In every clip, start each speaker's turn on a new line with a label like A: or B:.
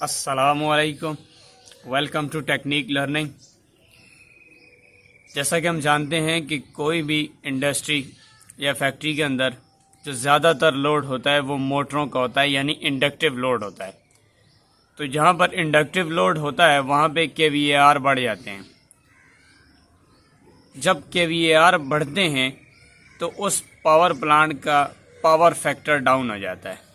A: अस्सलामुअलैकुम, welcome to technique learning. जैसा कि हम जानते हैं कि कोई भी इंडस्ट्री या फैक्ट्री के अंदर जो ज़्यादातर लोड होता है वो मोटरों का होता है, यानी इंडक्टिव लोड होता है। तो जहाँ पर इंडक्टिव लोड होता है वहाँ पे केवीएआर बढ़ जाते हैं। जब केवीएआर बढ़ते हैं तो उस पावर प्लांट का पावर फैक्टर डाउन हो जाता है।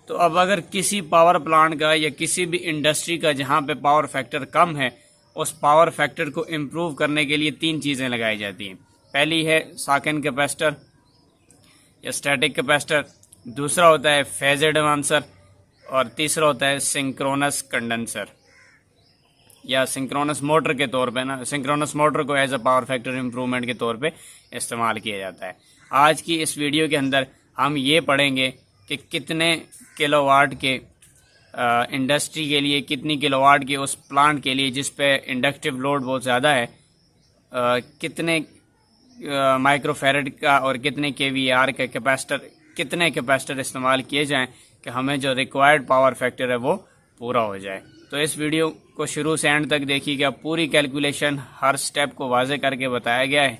A: तो अब अगर किसी पावर प्लांट का या किसी भी इंडस्ट्री का जहाँ पे पावर फैक्टर कम है, उस पावर फैक्टर को इम्प्रूव करने के लिए 3 चीज़ें लगाई जाती हैं। पहली है सॉक-इन कैपेसिटर या स्टैटिक कैपेसिटर, दूसरा होता है फेज एडवांसर और तीसरा होता है सिंक्रोनस कंडेंसर या सिंक्रोनस मोटर के तौर पे ना। सिंक्रोनस मोटर को as a power factor improvement के तौर पे इस्तेमाल किया जाता है। आज की इस वीडियो के अंदर हम ये पढ़ेंगे कि कितने किलोवाट के इंडस्ट्री के लिए, कितनी किलोवाट के उस प्लांट के लिए जिस पे इंडक्टिव लोड बहुत ज़्यादा है, कितने माइक्रोफैरड का और कितने केवीआर का कितने कैपेसिटर इस्तेमाल किए जाएं कि हमें जो रिक्वायर्ड पावर फैक्टर है वो पूरा हो जाए। तो इस वीडियो को शुरू से एंड तक देखिएगा। पूरी कैलकुलेशन हर स्टेप को वाजे करके बताया गया है।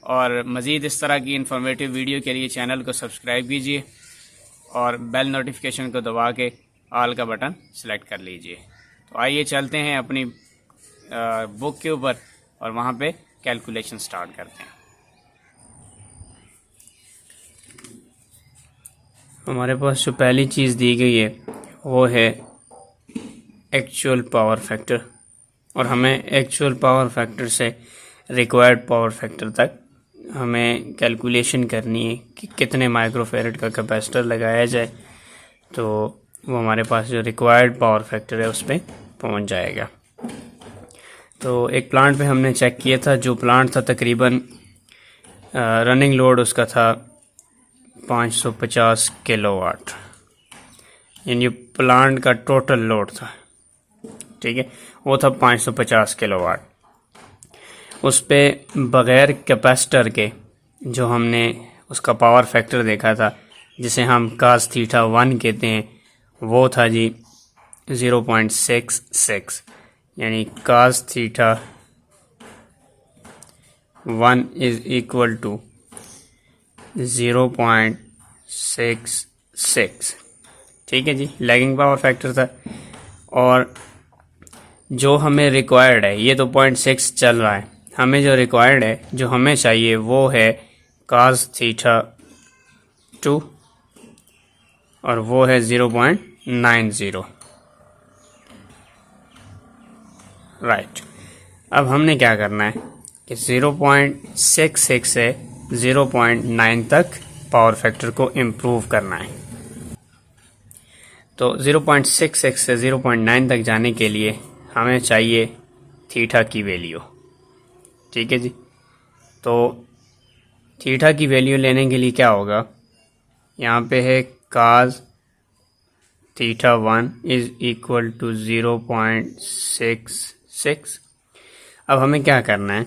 A: और मज़ीद इस तरह की इन्फॉर्मेटिव वीडियो के लिए चैनल को सब्सक्राइब कीजिए और बेल नोटिफिकेशन को दबा के ऑल का बटन सेलेक्ट कर लीजिए। तो आइए चलते हैं अपनी बुक के ऊपर और वहाँ पे कैलकुलेशन स्टार्ट करते हैं। हमारे पास जो पहली चीज़ दी गई है वो है एक्चुअल पावर फैक्टर, और हमें एक्चुअल पावर फैक्टर से रिक्वायर्ड पावर फैक्टर तक हमें कैलकुलेशन करनी है कि कितने माइक्रोफैरड का कैपेसिटर लगाया जाए, तो वो हमारे पास जो रिक्वायर्ड पावर फैक्टर है उस पर पहुँच जाएगा। तो एक प्लांट पे हमने चेक किया था, जो प्लांट था तकरीबन रनिंग लोड उसका था 550 किलोवाट, यानी प्लांट का टोटल लोड था, ठीक है, वो था 550 किलोवाट। उस पे बग़ैर कैपेसिटर के जो हमने उसका पावर फैक्टर देखा था, जिसे हम cos थीटा 1 कहते हैं, वो था जी 0.66, यानी cos theta 1 is equal to 0.66, ठीक है जी, लैगिंग पावर फैक्टर था। और जो हमें रिक्वायर्ड है, ये तो 0.6 चल रहा है, हमें जो रिक्वायर्ड है, जो हमें चाहिए, वो है cos थीटा 2 और वो है 0.90, राइट। अब हमने क्या करना है कि 0.66 से 0.9 तक पावर फैक्टर को इम्प्रूव करना है। तो 0.66 से 0.9 तक जाने के लिए हमें चाहिए थीटा की वैल्यू, ठीक है जी। तो थीटा की वैल्यू लेने के लिए क्या होगा, यहाँ पे है cos theta 1 is equal to 0.66। अब हमें क्या करना है,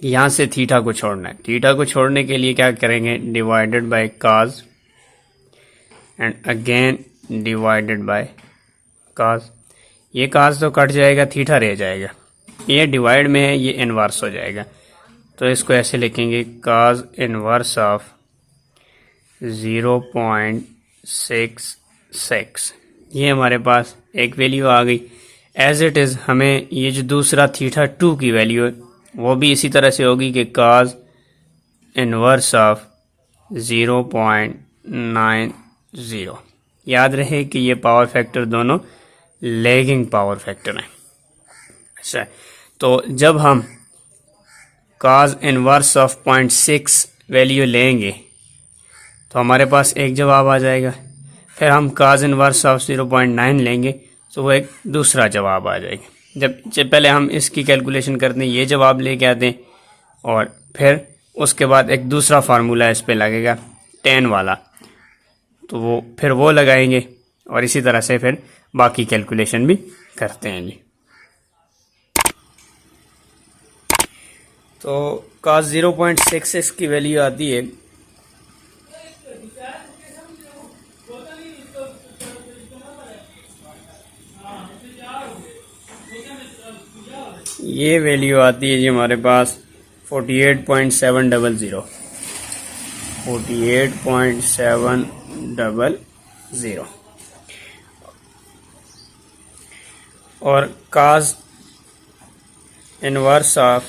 A: यहाँ से थीटा को छोड़ना है। थीटा को छोड़ने के लिए क्या करेंगे, divided by cos and again divided by cos। ये cos तो कट जाएगा, थीटा रह जाएगा, ये डिवाइड में है, ये इन्वर्स हो जाएगा। तो इसको ऐसे लिखेंगे cos इन्वर्स ऑफ 0.66। ये हमारे पास एक वैल्यू आ गई। एज इट इज़ हमें ये जो दूसरा थीटा 2 की वैल्यू है वो भी इसी तरह से होगी कि cos इन्वर्स ऑफ 0.90। याद रहे कि ये पावर फैक्टर दोनों लैगिंग पावर फैक्टर हैं। अच्छा, तो जब हम cos इन्वर्स ऑफ 0.6 वैल्यू लेंगे तो हमारे पास एक जवाब आ जाएगा। फिर हम cos इन्वर्स ऑफ 0.9 लेंगे तो वो एक दूसरा जवाब आ जाएगा। जब पहले हम इसकी कैलकुलेशन करते हैं, ये जवाब लेके आते हैं, और फिर उसके बाद एक दूसरा फार्मूला इस पे लगेगा tan वाला, तो वो लगाएंगे, और इसी तरह से फिर बाकी कैलकुलेशन भी करते हैं जी। तो cos 0.66 की वैल्यू आती है ये वैल्यू आती है जी हमारे पास 48.700 48.700 और cos inverse of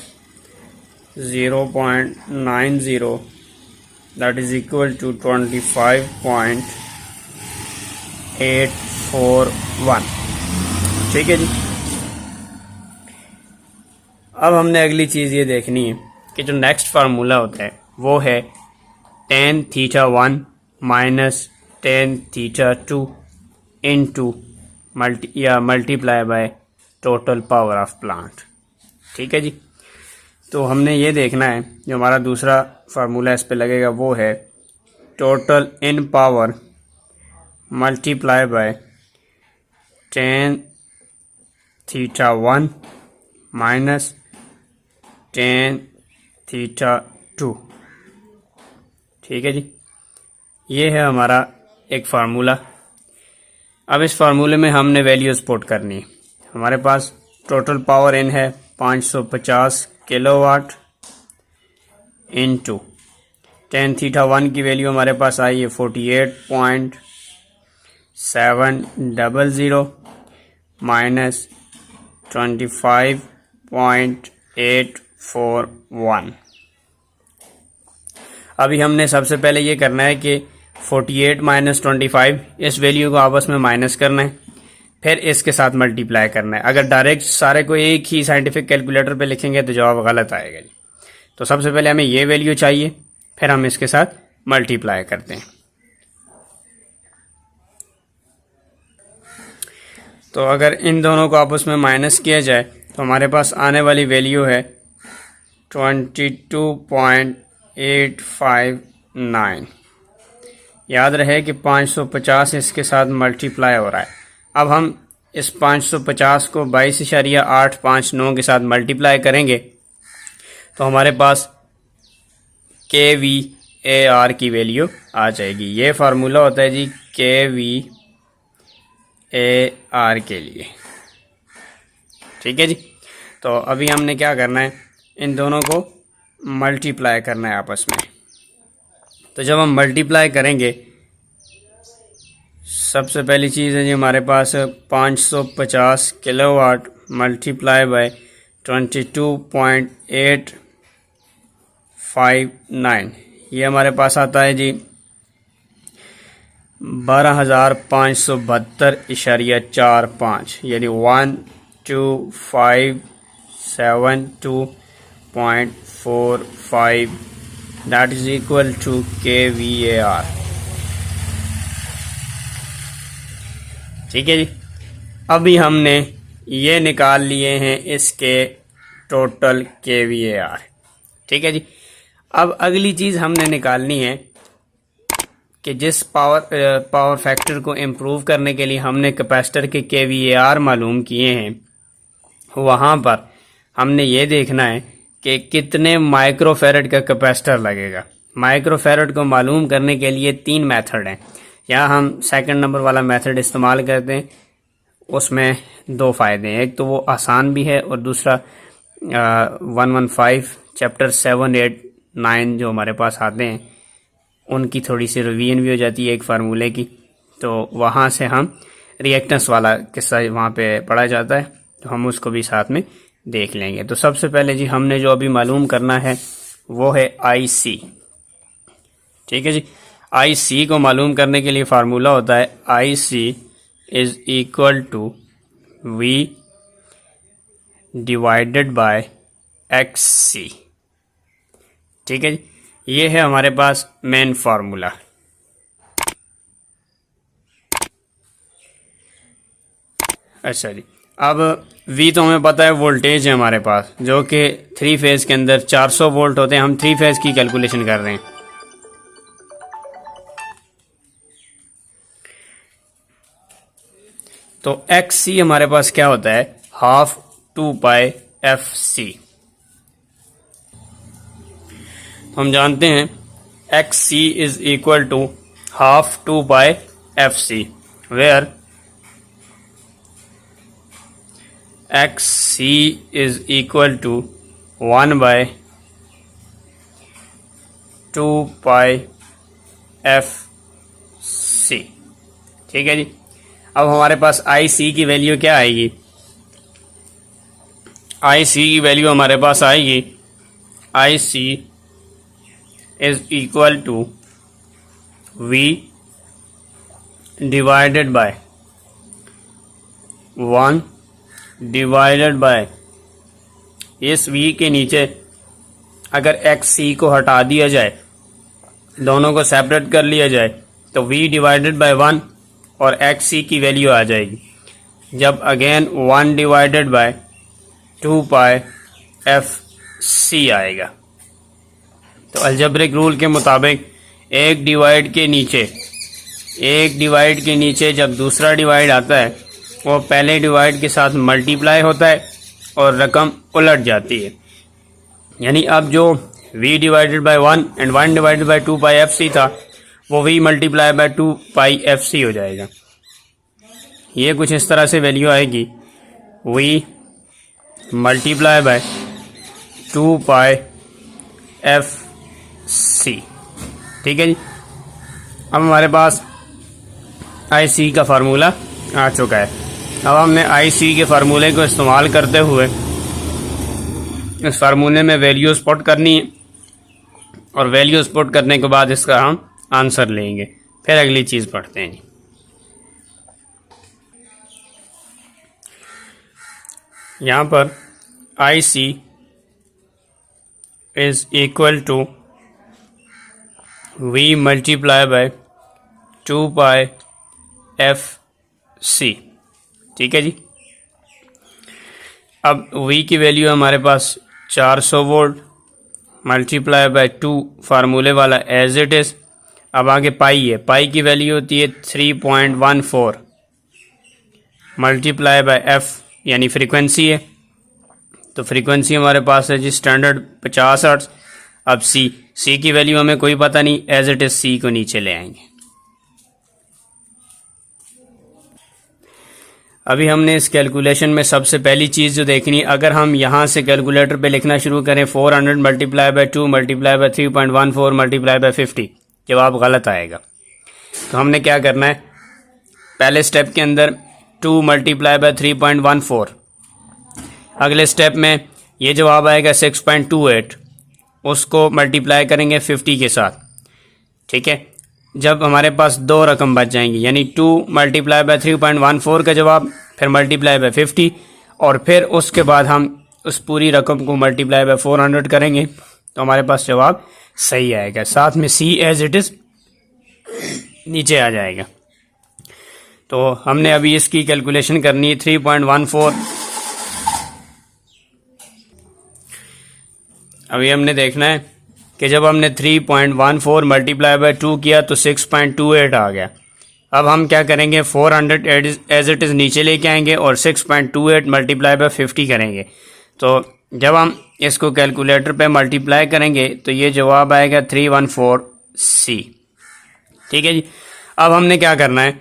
A: 0.90 that is equal to 25.841। ठीक है जी। अब हमने अगली चीज़ ये देखनी है कि जो नेक्स्ट फार्मूला होता है वो है tan theta 1 minus tan theta 2 into multiply by total power of plant. ठीक है जी। तो हमने ये देखना है जो हमारा दूसरा फार्मूला इस पे लगेगा वो है total in power multiply by tan theta 1 minus tan theta 2। ठीक है जी। ये है हमारा एक फार्मूला। अब इस फार्मूले में हमने वैल्यूज पुट करनी है। हमारे पास टोटल पावर इन है 550 किलोवाट इंटू tan थीटा 1 की वैल्यू हमारे पास आई है 48.700 माइनस 25.841। अभी हमने सबसे पहले ये करना है कि 48 माइनस 25 इस वैल्यू को आपस में माइनस करना है, फिर इसके साथ मल्टीप्लाई करना है। अगर डायरेक्ट सारे को एक ही साइंटिफिक कैलकुलेटर पे लिखेंगे तो जवाब गलत आएगा जी। तो सबसे पहले हमें ये वैल्यू चाहिए, फिर हम इसके साथ मल्टीप्लाई करते हैं। तो अगर इन दोनों को आपस में माइनस किया जाए तो हमारे पास आने वाली वैल्यू है 22.859। याद रहे कि 550 इसके साथ मल्टीप्लाई हो रहा है। अब हम इस 550 को 22.859 के साथ मल्टीप्लाई करेंगे तो हमारे पास kVAR की वैल्यू आ जाएगी। ये फार्मूला होता है जी kVAR के लिए। ठीक है जी। तो अभी हमने क्या करना है, इन दोनों को मल्टीप्लाई करना है आपस में। तो जब हम मल्टीप्लाई करेंगे, सबसे पहली चीज़ है जी हमारे पास 550 किलोवाट मल्टीप्लाई बाय 22.859, ये हमारे पास आता है जी 12,572.45, यानी 12572.45 that is equal to kVAR। ठीक है जी। अभी हमने ये निकाल लिए हैं इसके टोटल kVAR। ठीक है जी। अब अगली चीज़ हमने निकालनी है कि जिस पावर फैक्टर को इम्प्रूव करने के लिए हमने कैपेसिटर के kVAR मालूम किए हैं, वहाँ पर हमने ये देखना है कि कितने माइक्रोफेरेड का कैपेसिटर लगेगा। माइक्रोफेरेड को मालूम करने के लिए 3 मेथड हैं। यहाँ हम सेकंड नंबर वाला मेथड इस्तेमाल करते हैं। उसमें 2 फ़ायदे हैं, एक तो वो आसान भी है और दूसरा 115 चैप्टर 7, 8, 9 जो हमारे पास आते हैं उनकी थोड़ी सी रिवीजन भी हो जाती है एक फार्मूले की। तो वहाँ से हम रिएक्टेंस वाला किस्सा वहाँ पे पढ़ा जाता है, तो हम उसको भी साथ में देख लेंगे। तो सबसे पहले जी हमने जो अभी मालूम करना है वो है IC। ठीक है जी। IC को मालूम करने के लिए फार्मूला होता है IC is equal to V divided by XC। ठीक है जी। ये है हमारे पास मेन फार्मूला। अच्छा जी। अब V तो हमें पता है वोल्टेज है हमारे पास, जो कि 3 फेज़ के अंदर 400 वोल्ट होते हैं। हम 3 फेज़ की कैलकुलेशन कर रहे हैं। तो XC हमारे पास क्या होता है, हाफ 2 पाई FC। हम जानते हैं XC is equal to half 2 pi FC, where X C is equal to 1/2πfc। ठीक है जी। अब हमारे पास आई सी की वैल्यू क्या आएगी? आई सी की वैल्यू हमारे पास आएगी, I C is equal to V divided by 1 divided by, इस v के नीचे अगर एक्स सी को हटा दिया जाए, दोनों को सेपरेट कर लिया जाए, तो v डिवाइडेड बाय 1 और एक्स सी की वैल्यू आ जाएगी। जब अगेन 1 डिवाइडेड बाय 2πfc आएगा। तो अलजेब्रिक रूल के मुताबिक एक डिवाइड के नीचे जब दूसरा डिवाइड आता है, वो पहले डिवाइड के साथ मल्टीप्लाई होता है और रकम उलट जाती है। यानी अब जो v divided by 1 and 1 divided bye 2πfc था, वो v मल्टीप्लाई बाय 2πfc हो जाएगा। ये कुछ इस तरह से वैल्यू आएगी, v मल्टीप्लाई बाय 2πfc। ठीक है जी। अब हमारे पास आई सी का फार्मूला आ चुका है। अब हमने आई सी के फार्मूले को इस्तेमाल करते हुए इस फार्मूले में वैल्यूज पुट करनी है, और वैल्यूज पुट करने के बाद इसका हम आंसर लेंगे। फिर अगली चीज़ पढ़ते हैं जी। यहाँ पर I C is equal to V multiply by 2πfc। ठीक है जी। अब v की वैल्यू हमारे पास 400 वोल्ट मल्टीप्लाई बाय 2 फार्मूले वाला एज इट इज़। अब आगे पाई है, पाई की वैल्यू होती है 3.14 मल्टीप्लाई बाय f, यानी फ्रीक्वेंसी है। तो फ्रीक्वेंसी हमारे पास है जी स्टैंडर्ड 50 हर्ट्ज। अब सी की वैल्यू हमें कोई पता नहीं, एज इट इज़ सी को नीचे ले आएंगे। अभी हमने इस कैलकुलेशन में सबसे पहली चीज़ जो देखनी है, अगर हम यहाँ से कैलकुलेटर पे लिखना शुरू करें 400 multiply by 2 multiply by 3.14 multiply by 50, जवाब गलत आएगा। तो हमने क्या करना है, पहले स्टेप के अंदर 2 मल्टीप्लाई बाय 3.14, अगले स्टेप में ये जवाब आएगा 6.28, उसको मल्टीप्लाई करेंगे 50 के साथ। ठीक है। जब हमारे पास दो रकम बच जाएंगी, यानी 2 मल्टीप्लाई बाय 3.14 का जवाब, फिर मल्टीप्लाई बाय 50, और फिर उसके बाद हम उस पूरी रकम को मल्टीप्लाई बाय 400 करेंगे, तो हमारे पास जवाब सही आएगा। साथ में सी एज इट इज़ नीचे आ जाएगा। तो हमने अभी इसकी कैलकुलेशन करनी है 3.14। अभी हमने देखना है कि जब हमने 3.14 मल्टीप्लाई बाय 2 किया तो 6.28 आ गया। अब हम क्या करेंगे, 400 एज इट इज़ नीचे लेके आएंगे और 6.28 मल्टीप्लाई बाय 50 करेंगे। तो जब हम इसको कैलकुलेटर पे मल्टीप्लाई करेंगे तो ये जवाब आएगा 314C। ठीक है जी। अब हमने क्या करना है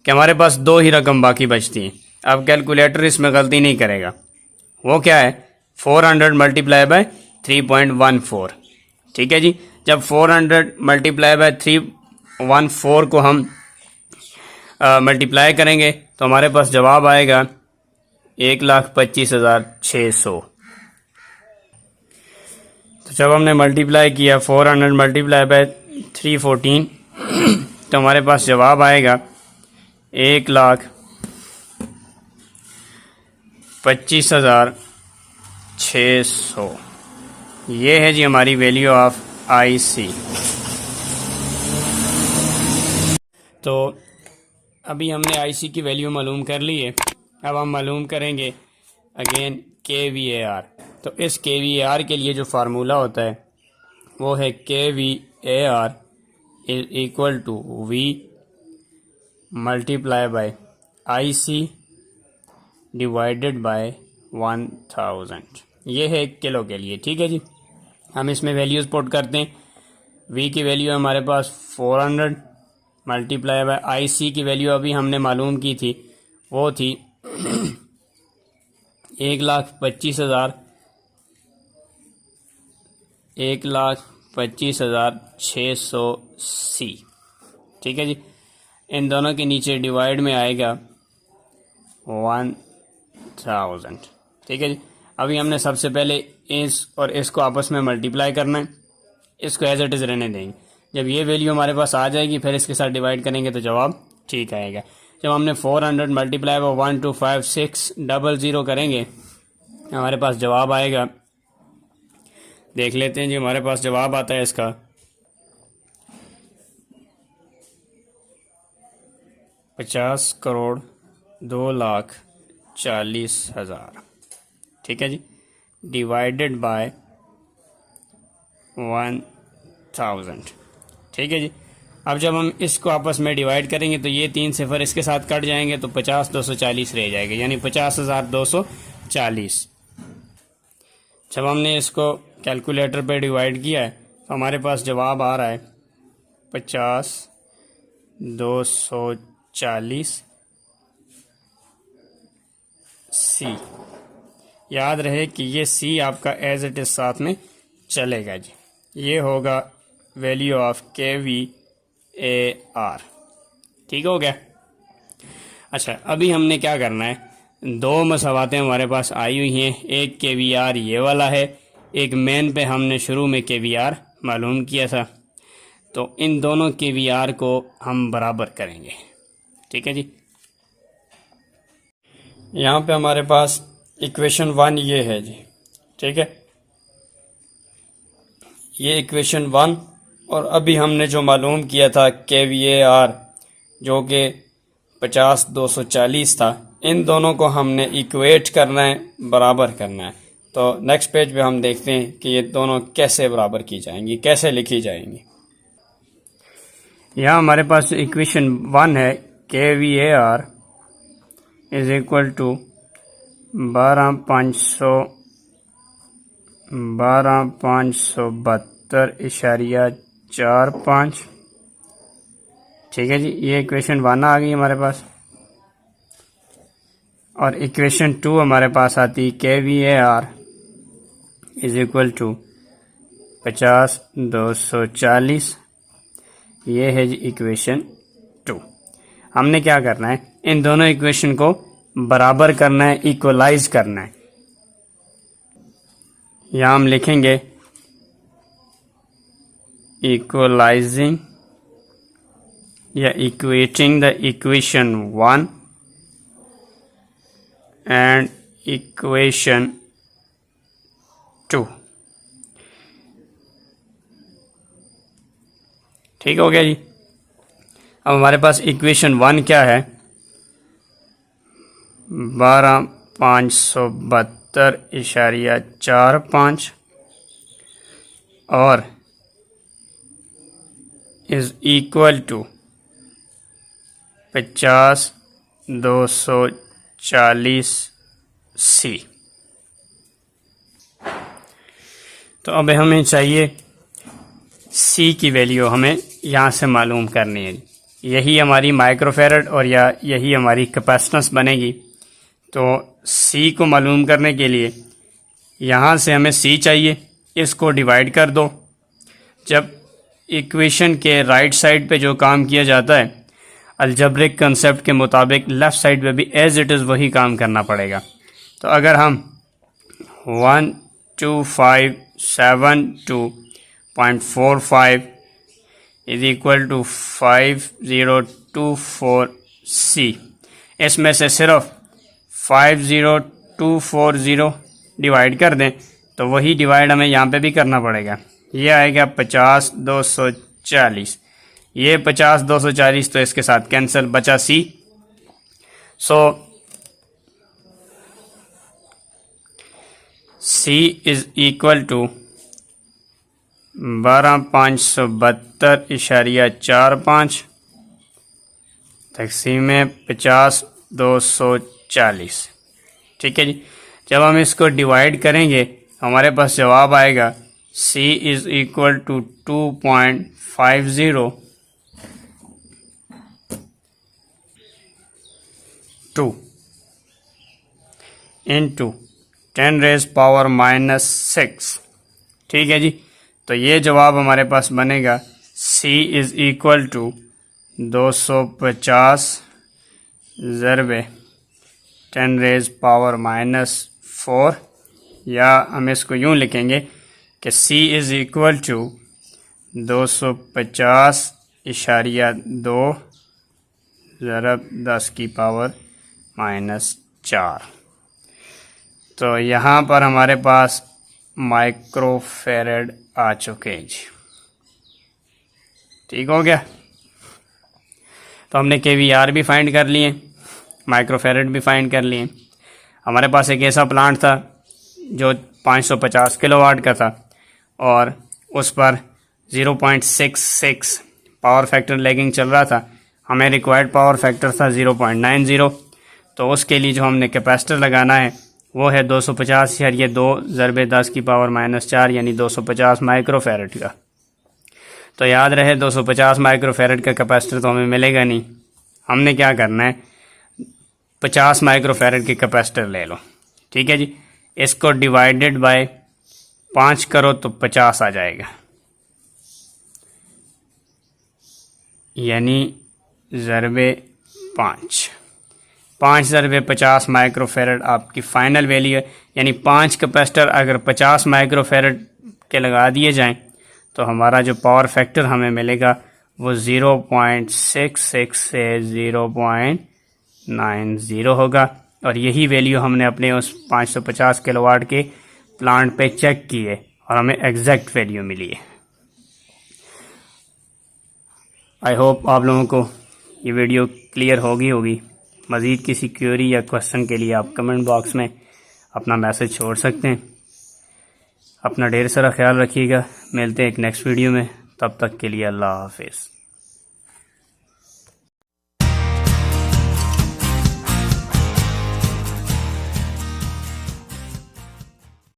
A: कि हमारे पास दो ही रकम बाकी बचती हैं। अब कैलकुलेटर इसमें गलती नहीं करेगा। वो क्या है, 400 मल्टीप्लाई बाय 3.14। ठीक है जी। जब 400 मल्टीप्लाई बाय 314 को हम मल्टीप्लाई करेंगे तो हमारे पास जवाब आएगा 1,25,600। तो जब हमने मल्टीप्लाई किया 400 मल्टीप्लाई बाय 314 तो हमारे पास जवाब आएगा 1,25,600। ये है जी हमारी वैल्यू ऑफ आई सी। तो अभी हमने आई सी की वैल्यू मालूम कर ली है। अब हम मालूम करेंगे अगेन के वी ए आर। तो इस के वी ए आर के लिए जो फार्मूला होता है वो है K V A R is equal to V multiply by I C divided by 1000। ये है 1 किलो के लिए। ठीक है जी। हम इसमें वैल्यूज़ पुट करते हैं। वी की वैल्यू है हमारे पास 400 मल्टीप्लाई बाय आई सी की वैल्यू अभी हमने मालूम की थी, वो थी 1,25,000, 1,25,600 ठीक है जी। इन दोनों के नीचे डिवाइड में आएगा 1000, ठीक है जी। अभी हमने सबसे पहले इस और इसको आपस में मल्टीप्लाई करना है, इसको एज इट इज़ रहने देंगे। जब ये वैल्यू हमारे पास आ जाएगी फिर इसके साथ डिवाइड करेंगे तो जवाब ठीक आएगा। जब हमने 400 मल्टीप्लाई बाय 125600 करेंगे हमारे पास जवाब आएगा, देख लेते हैं जी। हमारे पास जवाब आता है इसका 50,02,40,000, ठीक है जी, डिवाइडेड बाय 1000, ठीक है जी। अब जब हम इसको आपस में डिवाइड करेंगे तो ये 3 सिफर इसके साथ कट जाएंगे तो 50,240 रह जाएगा, यानी 50,240। जब हमने इसको कैलकुलेटर पे डिवाइड किया है तो हमारे पास जवाब आ रहा है 50,240C। याद रहे कि ये C आपका एज इट इज साथ में चलेगा जी। ये होगा वैल्यू ऑफ KVAR, ठीक हो गया। अच्छा, अभी हमने क्या करना है, दो मसवातें हमारे पास आई हुई हैं, एक KVR ये वाला है, एक मेन पे हमने शुरू में KVR मालूम किया था, तो इन दोनों KVR को हम बराबर करेंगे, ठीक है जी। यहाँ पे हमारे पास इक्वेशन 1 ये है जी, ठीक है, ये इक्वेशन 1। और अभी हमने जो मालूम किया था KVAR जो कि 50,240 था, इन दोनों को हमने इक्वेट करना है, बराबर करना है। तो नेक्स्ट पेज पे हम देखते हैं कि ये दोनों कैसे बराबर की जाएंगी, कैसे लिखी जाएंगी। यहाँ हमारे पास इक्वेशन 1 है, KVAR इज इक्वल टू 12,572.45, ठीक है जी। ये इक्वेशन 1 आ गई हमारे पास। और इक्वेशन 2 हमारे पास आती KVAR इज इक्वल टू 50,240, ये है जी इक्वेशन 2। हमने क्या करना है, इन दोनों इक्वेशन को बराबर करना है, इक्वलाइज करना है। यहाँ हम लिखेंगे इक्वलाइजिंग या equating the equation 1 and equation 2, ठीक हो गया जी। अब हमारे पास इक्वेशन 1 क्या है, 12,572.45 और इज इक्वल टू 50,240C। तो अब हमें चाहिए C की वैल्यू, हमें यहाँ से मालूम करनी है। यही हमारी माइक्रोफेरेड और या यही हमारी कैपेसिटेंस बनेगी। तो C को मालूम करने के लिए यहाँ से हमें C चाहिए, इसको डिवाइड कर दो। जब इक्वेशन के राइट साइड पे जो काम किया जाता है अलजेब्रिक कंसेप्ट के मुताबिक लेफ़्ट साइड पे भी एज इट इज़ वही काम करना पड़ेगा। तो अगर हम 12572.45 इज इक्वल टू 5024C, इसमें से सिर्फ 50240 डिवाइड कर दें तो वही डिवाइड हमें यहाँ पे भी करना पड़ेगा। ये आएगा 50,240, ये 50,240 तो इसके साथ कैंसिल, बचा C। So C is equal to 12,572.45 तक़सीम 50,240, ठीक है जी। जब हम इसको डिवाइड करेंगे हमारे पास जवाब आएगा C is equal to 2.502। Into 10⁻⁻⁶। ठीक है जी। तो ये जवाब हमारे पास बनेगा C इज़ इक्वल टू 250 ज़रबे 10⁻⁻⁴, या हम इसको यूँ लिखेंगे कि C इज़ इक्वल टू 250.2 ज़रब 10⁻⁻⁴। तो यहाँ पर हमारे पास माइक्रोफेरेड आ चुके हैं जी। ठीक हो गया। तो हमने KVR भी फाइंड कर लिए, माइक्रोफेरेड भी फाइंड कर लिए। हमारे पास एक ऐसा प्लांट था जो 550 किलोवाट का था और उस पर 0.66 पावर फैक्टर लैगिंग चल रहा था। हमें रिक्वायर्ड पावर फैक्टर था 0.90। तो उसके लिए जो हमने कैपेसिटर लगाना है वो है 250 यार ये 2 ज़रबे 10⁻⁻⁴ यानी 250 माइक्रोफेरेड का। तो याद रहे 250 माइक्रोफेरेड का कैपेसिटर तो हमें मिलेगा नहीं। हमने क्या करना है, 50 माइक्रोफेरेड के कैपेसिटर ले लो। ठीक है जी। इसको डिवाइडेड बाय 5 करो तो 50 आ जाएगा, यानी ज़रबे 5 ज़रबे 50 माइक्रोफेरेड आपकी फ़ाइनल वैल्यू है। यानी 5 कैपेसिटर अगर 50 माइक्रोफेरेड के लगा दिए जाएं तो हमारा जो पावर फैक्टर हमें मिलेगा वो 0.66 से 0.90 होगा। और यही वैल्यू हमने अपने उस 550 किलोवाट के प्लांट पे चेक की है और हमें एग्जैक्ट वैल्यू मिली है। आई होप आप लोगों को ये वीडियो क्लियर होगी। मज़ीद किसी क्वेरी या क्वेश्चन के लिए आप कमेंट बॉक्स में अपना मैसेज छोड़ सकते हैं। अपना ढेर सारा ख्याल रखिएगा। मिलते हैं एक नेक्स्ट वीडियो में, तब तक के लिए अल्लाह हाफिज़।